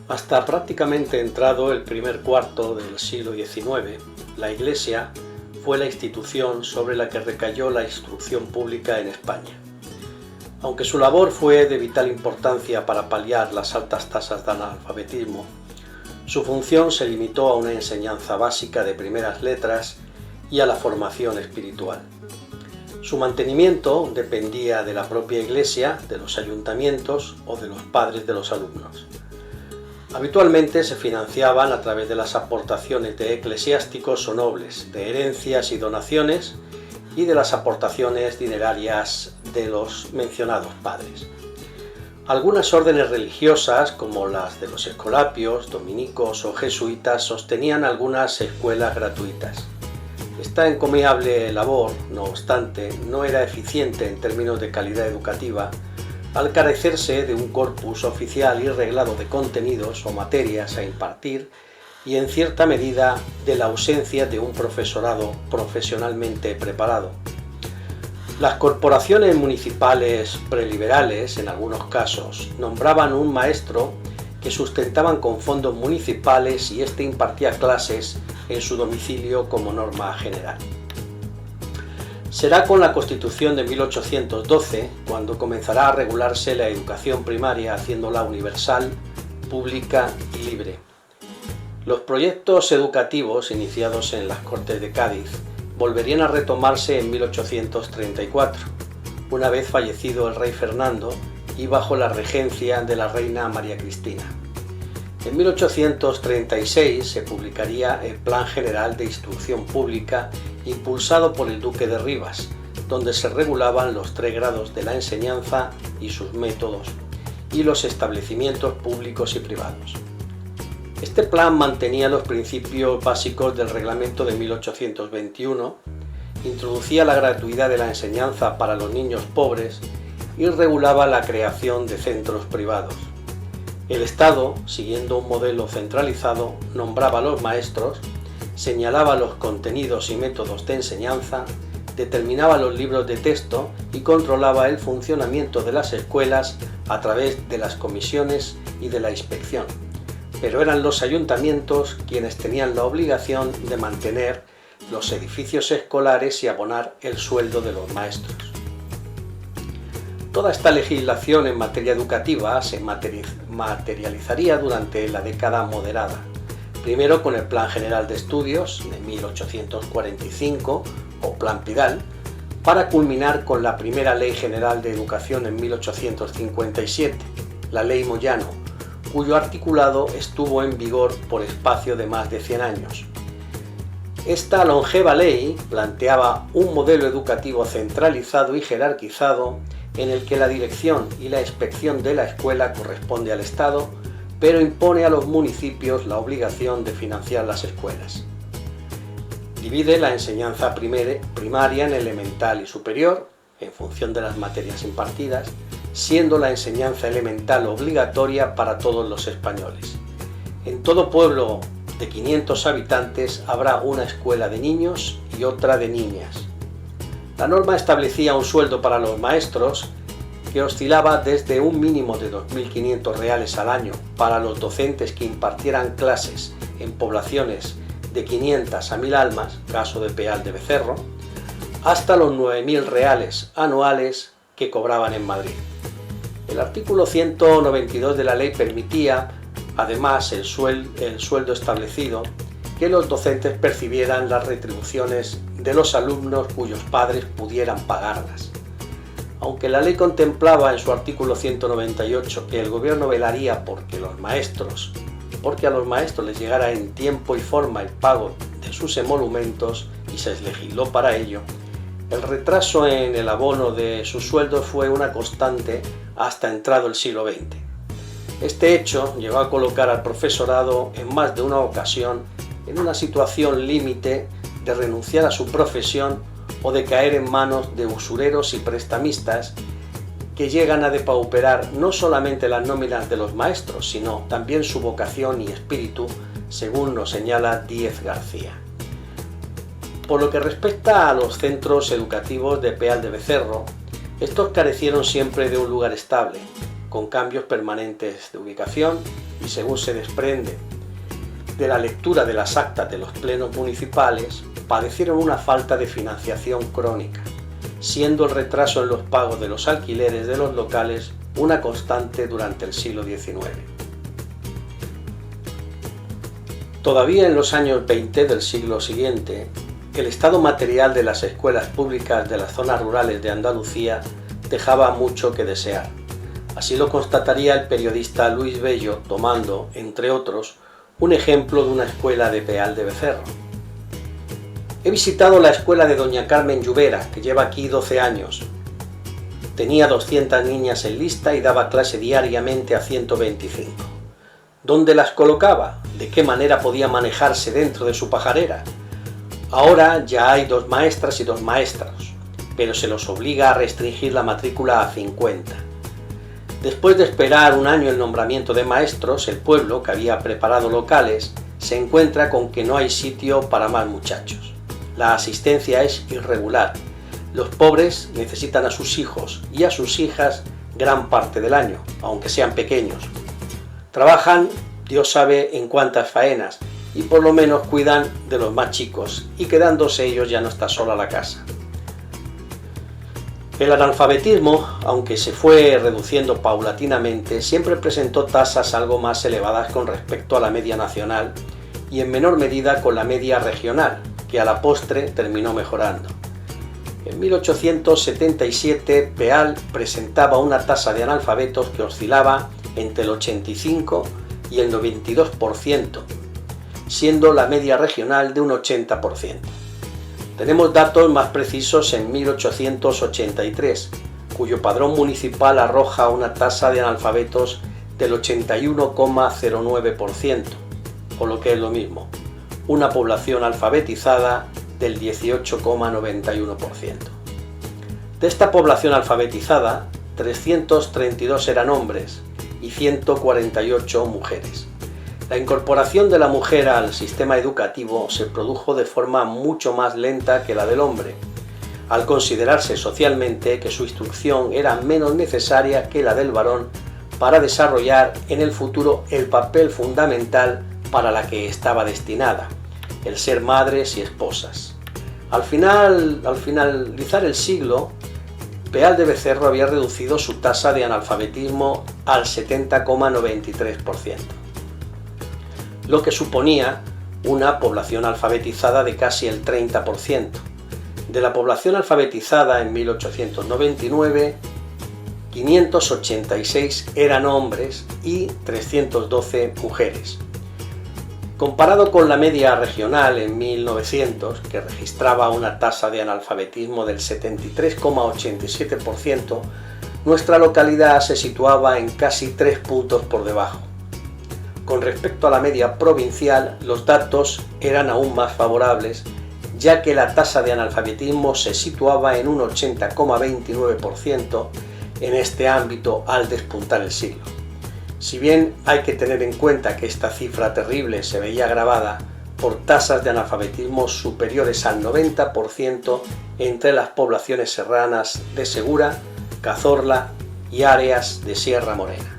Hasta prácticamente entrado el primer cuarto del siglo XIX, la Iglesia fue la institución sobre la que recayó la instrucción pública en España. Aunque su labor fue de vital importancia para paliar las altas tasas de analfabetismo, su función se limitó a una enseñanza básica de primeras letras y a la formación espiritual. Su mantenimiento dependía de la propia Iglesia, de los ayuntamientos o de los padres de los alumnos. Habitualmente se financiaban a través de las aportaciones de eclesiásticos o nobles, de herencias y donaciones y de las aportaciones dinerarias de los mencionados padres. Algunas órdenes religiosas, como las de los escolapios, dominicos o jesuitas, sostenían algunas escuelas gratuitas. Esta encomiable labor, no obstante, no era eficiente en términos de calidad educativa, al carecerse de un corpus oficial y reglado de contenidos o materias a impartir y en cierta medida de la ausencia de un profesorado profesionalmente preparado. Las corporaciones municipales preliberales, en algunos casos, nombraban un maestro que sustentaban con fondos municipales y éste impartía clases en su domicilio como norma general. Será con la Constitución de 1812 cuando comenzará a regularse la educación primaria haciéndola universal, pública y libre. Los proyectos educativos iniciados en las Cortes de Cádiz volverían a retomarse en 1834, una vez fallecido el rey Fernando y bajo la regencia de la reina María Cristina. En 1836 se publicaría el Plan General de Instrucción Pública impulsado por el Duque de Rivas, donde se regulaban los 3 grados de la enseñanza y sus métodos, y los establecimientos públicos y privados. Este plan mantenía los principios básicos del Reglamento de 1821, introducía la gratuidad de la enseñanza para los niños pobres y regulaba la creación de centros privados. El Estado, siguiendo un modelo centralizado, nombraba a los maestros, señalaba los contenidos y métodos de enseñanza, determinaba los libros de texto y controlaba el funcionamiento de las escuelas a través de las comisiones y de la inspección. Pero eran los ayuntamientos quienes tenían la obligación de mantener los edificios escolares y abonar el sueldo de los maestros. Toda esta legislación en materia educativa se materializaría durante la década moderada, primero con el Plan General de Estudios de 1845 o Plan Pidal, para culminar con la primera Ley General de Educación en 1857, la Ley Moyano, cuyo articulado estuvo en vigor por espacio de más de 100 años. Esta longeva ley planteaba un modelo educativo centralizado y jerarquizado en el que la dirección y la inspección de la escuela corresponde al Estado, pero impone a los municipios la obligación de financiar las escuelas. Divide la enseñanza primaria en elemental y superior, en función de las materias impartidas, siendo la enseñanza elemental obligatoria para todos los españoles. En todo pueblo de 500 habitantes habrá una escuela de niños y otra de niñas. La norma establecía un sueldo para los maestros que oscilaba desde un mínimo de 2.500 reales al año para los docentes que impartieran clases en poblaciones de 500 a 1.000 almas, caso de Peal de Becerro, hasta los 9.000 reales anuales que cobraban en Madrid. El artículo 192 de la ley permitía, además el sueldo establecido, que los docentes percibieran las retribuciones de los alumnos cuyos padres pudieran pagarlas. Aunque la ley contemplaba en su artículo 198 que el gobierno velaría porque a los maestros les llegara en tiempo y forma el pago de sus emolumentos y se les legisló para ello, el retraso en el abono de sus sueldos fue una constante hasta entrado el siglo XX. Este hecho llegó a colocar al profesorado en más de una ocasión en una situación límite de renunciar a su profesión o de caer en manos de usureros y prestamistas que llegan a depauperar no solamente las nóminas de los maestros, sino también su vocación y espíritu, según nos señala Díez García. Por lo que respecta a los centros educativos de Peal de Becerro, estos carecieron siempre de un lugar estable, con cambios permanentes de ubicación y, según se desprende de la lectura de las actas de los plenos municipales, padecieron una falta de financiación crónica, siendo el retraso en los pagos de los alquileres de los locales una constante durante el siglo XIX. Todavía en los años 20 del siglo siguiente, el estado material de las escuelas públicas de las zonas rurales de Andalucía dejaba mucho que desear. Así lo constataría el periodista Luis Bello, tomando, entre otros, un ejemplo de una escuela de Peal de Becerro. He visitado la escuela de doña Carmen Lluvera, que lleva aquí 12 años. Tenía 200 niñas en lista y daba clase diariamente a 125. ¿Dónde las colocaba? ¿De qué manera podía manejarse dentro de su pajarera? Ahora ya hay 2 maestras y 2 maestros, pero se los obliga a restringir la matrícula a 50. Después de esperar un año el nombramiento de maestros, el pueblo, que había preparado locales, se encuentra con que no hay sitio para más muchachos. La asistencia es irregular. Los pobres necesitan a sus hijos y a sus hijas gran parte del año, aunque sean pequeños. Trabajan, Dios sabe en cuántas faenas, y por lo menos cuidan de los más chicos, y quedándose ellos ya no está sola la casa. El analfabetismo, aunque se fue reduciendo paulatinamente, siempre presentó tasas algo más elevadas con respecto a la media nacional y en menor medida con la media regional, que a la postre terminó mejorando. En 1877, Peal presentaba una tasa de analfabetos que oscilaba entre el 85 y el 92%, siendo la media regional de un 80%. Tenemos datos más precisos en 1883, cuyo padrón municipal arroja una tasa de analfabetos del 81,09%, o lo que es lo mismo, una población alfabetizada del 18,91%. De esta población alfabetizada, 332 eran hombres y 148 mujeres. La incorporación de la mujer al sistema educativo se produjo de forma mucho más lenta que la del hombre, al considerarse socialmente que su instrucción era menos necesaria que la del varón para desarrollar en el futuro el papel fundamental para la que estaba destinada, el ser madres y esposas. Al finalizar el siglo, Peal de Becerro había reducido su tasa de analfabetismo al 70,93%. lo que suponía una población alfabetizada de casi el 30%. De la población alfabetizada en 1899, 586 eran hombres y 312 mujeres. Comparado con la media regional en 1900, que registraba una tasa de analfabetismo del 73,87%, nuestra localidad se situaba en casi 3 puntos por debajo. Con respecto a la media provincial, los datos eran aún más favorables, ya que la tasa de analfabetismo se situaba en un 80,29% en este ámbito al despuntar el siglo. Si bien hay que tener en cuenta que esta cifra terrible se veía agravada por tasas de analfabetismo superiores al 90% entre las poblaciones serranas de Segura, Cazorla y áreas de Sierra Morena.